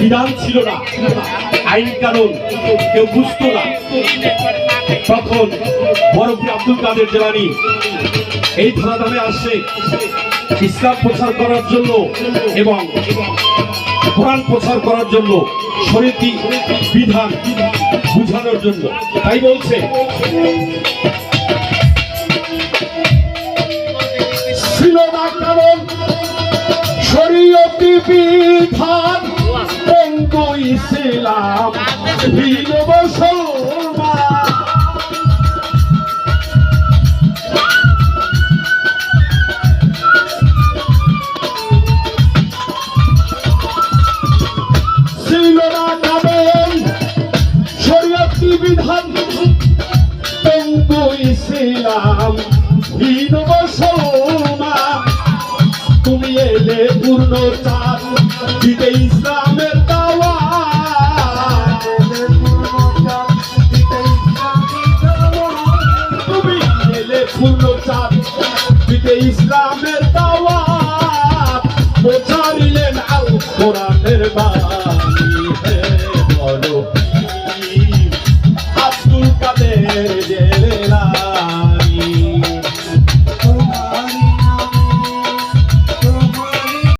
বিধান ছিল না, আইন কানুন কেউ বুঝতো না। তখন বরফি আব্দুল কাদের জিলানী এই ধরাধামে আসছে ইসলাম প্রচার করার জন্য এবং কোরআন প্রচার করার জন্য, শরীয়তি বিধান বুঝানোর জন্য। তাই বলছে ছিল না কারণ শরীয়তি বিধান, বঙ্গ ইসলাম ভিন্ন মুসলমান। ছিল না কারণ শরীয়তি বিধান, বঙ্গ ইসলাম ভিন্ন মুসলমান। তুমি এলে পূর্ণ চাঁদ দিতে ইসলামের দাওয়াত, তুমি এলে পূর্ণ চাঁদ দিতে ইসলামের দাওয়াত, প্রচারিলেন আল কোরআনের বাত।